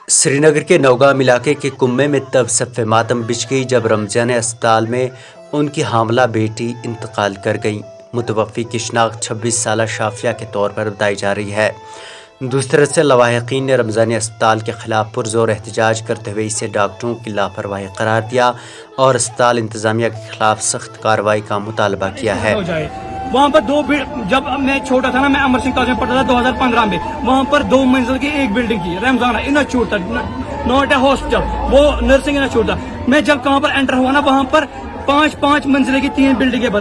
श्रीनगर के नौगाम इलाके के कुम्मे में तब सफ़े मातम बिछ गई जब रमजान अस्पताल में उनकी हामला बेटी इंतकाल कर गई। मुतवफ़ी की शिनाख्त 26 साला शाफिया के तौर पर बताई जा रही है। दूसरी तरफ से लवाहिकीन ने रमजानी अस्पताल के खिलाफ पुरजोर एहतजाज करते हुए इसे डॉक्टरों की लापरवाही करार दिया और अस्पताल इंतजामिया के खिलाफ सख्त कार्रवाई का मुतालबा किया है। वहाँ पर जब मैं छोटा था ना, मैं अमर सिंह कॉलेज में पढ़ता था 2015 में, वहाँ पर 2 मंजिल की एक बिल्डिंग थी, रमजाना इंस्टीट्यूट था, नॉट ए हॉस्पिटल, वो नर्सिंग इंस्टीट्यूट था। मैं जब कहाँ पर एंटर हुआ ना, वहाँ पर 5-5 मंजिले की 3 बिल्डिंगें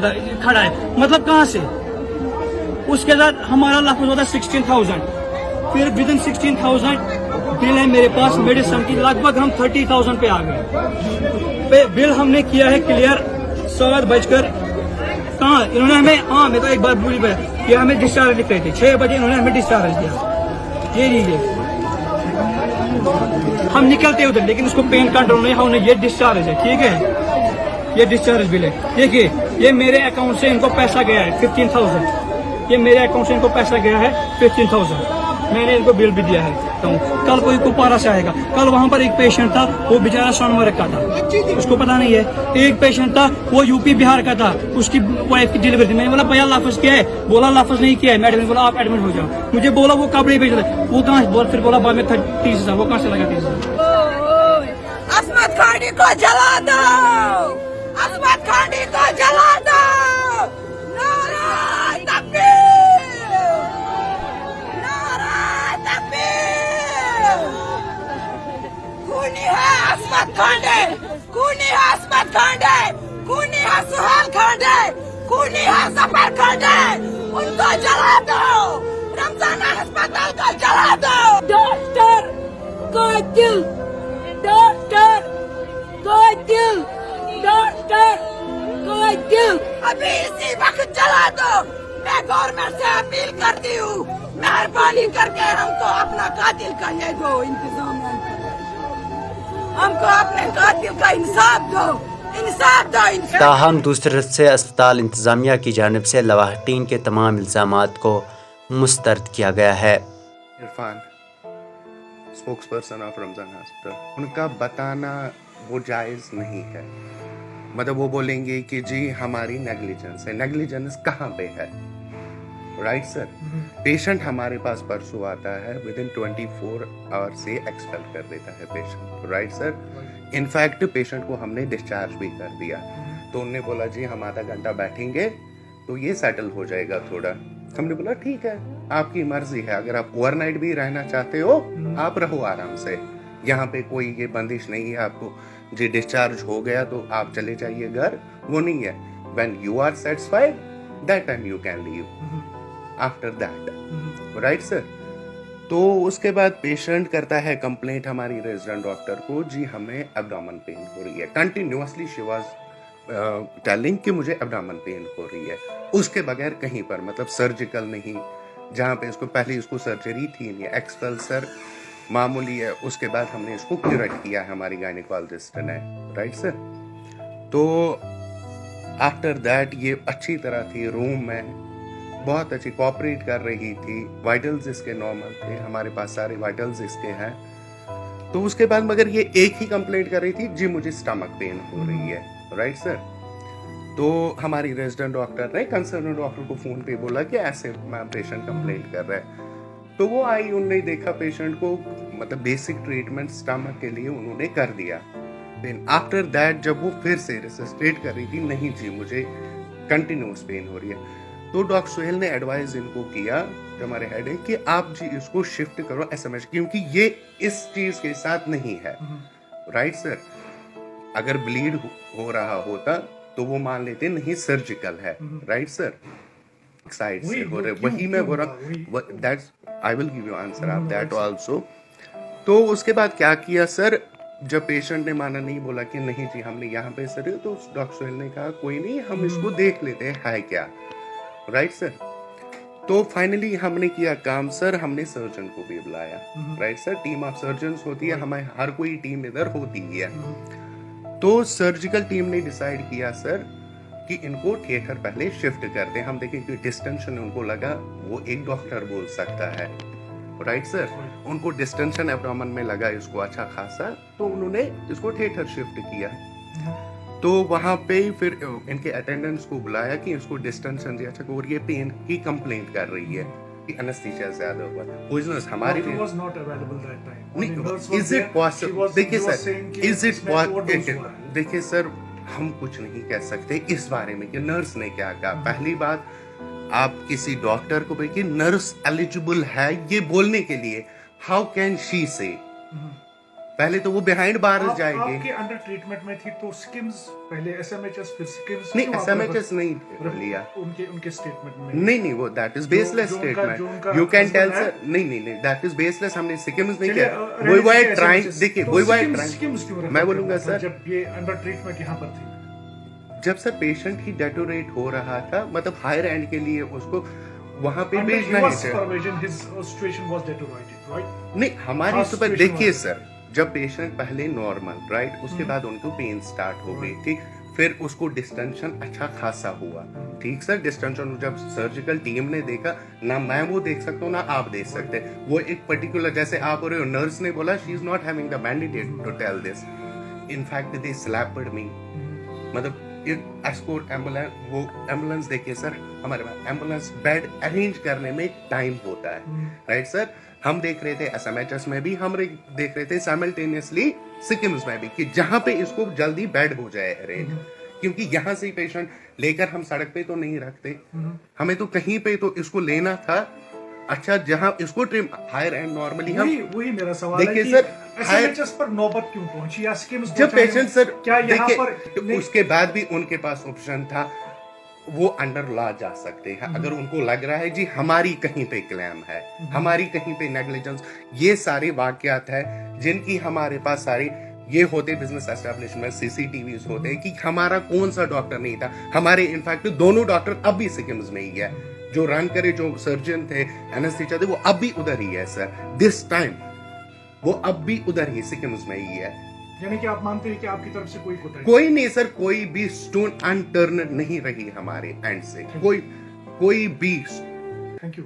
खड़ा है, मतलब कहाँ से। उसके बाद हमारा लफ्ज होता 16,000, फिर विद इन 16,000 बिल है मेरे पास मेडिसिन की, लगभग हम 30,000 पे आ गए। बिल हमने किया है क्लियर 7 बजकर कहाँ इन्होंने हमें, हाँ मैं तो एक बार भूल गया, ये हमें डिस्चार्ज लिख रहे थे 6 बजे, इन्होंने हमें डिस्चार्ज दिया। ये लीजिए, हम निकलते उधर, लेकिन उसको पेन कंट्रोल नहीं, हमने ये डिस्चार्ज है, ठीक है, ये डिस्चार्ज बिल है। देखिए ये मेरे अकाउंट से इनको पैसा गया है 15,000, ये मेरे अकाउंट से इनको पैसा गया है 15,000, मैंने इनको बिल भी दिया है। तो कल कोई कुपवारा से आएगा, कल वहाँ पर एक पेशेंट था, वो बेचारा सोनमर्ग का था, उसको पता नहीं है। एक पेशेंट था, वो यूपी बिहार का था, उसकी वाइफ की डिलीवरी थी। मैंने बोला भैया लाफज किया है, बोला लाफज नहीं किया है। मैडम ने बोला आप एडमिट हो जाओ। मुझे बोला वो कपड़े भेज रहे, वो कहाँ बोल, फिर बोला बाद में 30,000, वो कहाँ से लगा 30,000। अस्मत खानी को जला दो, अस्मत खानी को जला दो, नारे तकबीर, नारे तकबीर। खूनी है अस्मत खांडे, खूनी है अस्मत खांडे, खूनी है सुहेल खांडे, खूनी है जफर खांडे, उनको जला दो, रमजाना अस्पताल को जला दो। डॉक्टर कातिल, डॉक्टर कातिल, डॉक्टर कातिल, अभी इसी वक्त जला दो। मैं गवर्नमेंट से अपील करती हूँ, मेहरबानी करके हमको अपना कातिल का ये दो इंतजाम, हमको अपने कातिल का इंसाफ दो, इंसाफ दो, इंसाफ। ताहम दूसरी तरफ से अस्पताल इंतजामिया की जानिब से लवाहिकीन के तमाम इल्जामात को मुस्तरद किया गया है। Irfan, spokesperson of Ramzan hospital, उनका बताना वो जायज़ नहीं है। मतलब वो बोलेंगे कि जी हमारी नेग्लिजेंस है, नेग्लिजेंस कहाँ पे है? राइट सर, पेशेंट हमारे पास परसों आता है, विद इन 24 आवर से एक्सपेल कर देता है patient. Right sir, in fact patient को हमने डिस्चार्ज भी कर दिया। तो उन्होंने बोला जी हम आधा घंटा बैठेंगे तो ये सेटल हो जाएगा थोड़ा। हमने बोला ठीक है, आपकी मर्जी है, अगर आप ओवरनाइट भी रहना चाहते हो आप रहो आराम से, यहाँ पे कोई ये बंदिश नहीं है आपको जी डिस्चार्ज हो गया तो आप चले जाइए घर, वो नहीं है। When you are satisfied that time you can leave after that. Right sir, तो उसके बाद पेशेंट करता है कंप्लेंट हमारी रेजिडेंट डॉक्टर को, जी हमें एब्डोमेन पेन हो रही है। कंटिन्यूअसली शी वाज टेलिंग कि मुझे एब्डोमेन पेन हो रही है, उसके बगैर कहीं पर, मतलब सर्जिकल नहीं, जहाँ पे इसको पहले इसको सर्जरी थी नहीं, एक्सपेल सर मामूली है। उसके बाद हमने इसको क्यूरेट किया है हमारी गायनेकोलॉजिस्ट ने। राइट सर, तो आफ्टर दैट ये अच्छी तरह थी, रूम में बहुत अच्छी कोऑपरेट कर रही थी, वाइटल्स इसके नॉर्मल थे, हमारे पास सारे वाइटल्स इसके हैं। तो उसके बाद मगर ये एक ही कंप्लेंट कर रही थी, जी मुझे स्टमक पेन हो रही है। राइट सर, तो हमारी रेजिडेंट डॉक्टर ने कंसर्न डॉक्टर को फोन पे बोला कि ऐसे मैम पेशेंट कंप्लेंट कर रहा है। तो वो आई, उन्होंने देखा पेशेंट को, मतलब बेसिक ट्रीटमेंट स्टमक के लिए उन्होंने कर दिया। देन आफ्टर दैट जब वो फिर से रिसस्टेट कर रही थी, नहीं जी मुझे कंटिन्यूस पेन हो रही है, तो डॉक्टर सोहेल ने एडवाइस इनको किया, हमारे हेड है, कि आप जी इसको शिफ्ट करो एसएमएच, क्योंकि ये इस चीज के साथ नहीं है। राइट सर, अगर ब्लीड हो रहा होता तो वो मान लेते नहीं सर्जिकल है। राइट सर, साइड से हो रहे, वही मैं बोल रहा, that's I will give you answer of that also. तो उसके बाद क्या किया सर, जब पेशेंट ने माना नहीं, बोला कि नहीं जी हमने यहाँ पे सर, तो डॉक्टर सोहेल ने कहा कोई नहीं हम इसको देख लेते हैं है क्या। राइट सर, तो फाइनली हमने किया काम सर, हमने सर्जन को भी बुलाया। Right sir, team of surgeons होती है, हमारे हर कोई टीम इधर होती है। तो सर्जिकल टीम ने डिसाइड किया सर कि इनको थिएटर पहले शिफ्ट कर दें। हम देखें कि डिस्टेंशन उनको लगा, वो एक डॉक्टर बोल सकता है, राइट सर। उनको डिस्टेंशन एब्डोमेन में लगा इसको अच्छा खासा, तो उन्होंने इसको थिएटर शिफ्ट किया। तो वहां पे फिर इनके अटेंडेंट्स को बुलाया कि इसको डिस्टेंशन दिया अच्छा, और ये पेन की कंप्लेंट कर रही है कि एनेस्थीसिया ज्यादा हुआ। पॉइजनस हमारी Doctor was not available that time. नहीं, Only nurse was is there. It possible? She देखिए was सर, saying कि इज इट इसमें overdose हुआ है। देखिए सर, हम कुछ नहीं कह सकते इस बारे में कि नर्स ने क्या कहा। पहली बात, आप किसी डॉक्टर को कि नर्स एलिजिबल है ये बोलने के लिए, हाउ कैन शी से? पहले तो वो बिहाइंड बार जाएंगे। आपके अंडर ट्रीटमेंट में थी तो स्किम्स पहले एसएमएचएस फिर स्किम्स नहीं, एसएमएचएस नहीं लिया उनके स्टेटमेंट में। नहीं, वो that is baseless statement. You can tell sir, नहीं, दैट इज बेसलेस। हमने सिकिम्स नहीं किया। वो वाई ट्राइंग, देखिए वो वाई ट्राइंग, मैं बोलूंगा सर, जब ये अंडर ट्रीटमेंट यहाँ पर थी, जब सर पेशेंट ही डेटोरेट हो रहा था, मतलब हायर एंड के लिए उसको वहां पे भेजना है नहीं हमारी सुपर। देखिए सर, जब पेशेंट पहले नॉर्मल, राइट, उसके बाद उनको पेन स्टार्ट हो गई, ठीक, फिर उसको डिस्टेंशन अच्छा खासा हुआ, ठीक सर। डिस्टेंशन जब सर्जिकल टीम ने देखा ना, मैं वो देख सकता हूँ ना आप देख सकते, वो एक पर्टिकुलर, जैसे आप हो रहे हो, नर्स ने बोला she is not having the mandate to tell this, in fact they slapped me, मतलब एस्कोर्ट एम्बुलेंस, वो एम्बुलेंस देखिए सर, हमारे पास एम्बुलेंस बेड अरेंज करने में टाइम होता है, राइट सर। हम देख रहे थे एसएमएचएस में भी, हम देख रहे थे साइमल्टेनियसली सिकिम्स में भी, कि जहां पे इसको जल्दी बेड हो जाए अरेंज, क्योंकि यहाँ से पेशेंट लेकर हम सड़क पे तो नहीं रखते, हमें तो कहीं पे तो इसको लेना था। अच्छा, जहां इसको ट्रिम हायर एंड नॉर्मली हम, वही मेरा सवाल है कि सर, एसएमएचएस पर नौबत क्यों पहुंची या स्किम्स जब पेशेंट सर, क्या यहाँ देखिए, पर उसके बाद भी उनके पास ऑप्शन था, वो अंडर लॉ जा सकते हैं अगर उनको लग रहा है जी हमारी कहीं पे क्लेम है, हमारी कहीं पे नेग्लिजेंस। ये सारे वाकयात है जिनकी हमारे पास सारी ये होते बिजनेस एस्टेब्लिशमेंट, सीसीटीवी होते हैं कि हमारा कौन सा डॉक्टर नहीं था। हमारे इनफैक्ट दोनों डॉक्टर अब भी सिकिम्स में ही है, जो रन करे, जो सर्जन थे, एनेस्थीसिया थे, वो अब भी उधर ही है सर। दिस टाइम वो अब भी उधर ही सिकिम्स में ही है। यानी कि आप मानते हैं कि आपकी तरफ से कोई नहीं सर, कोई भी स्टोन अनटर्न नहीं रही हमारे एंड से, कोई भी। Thank you.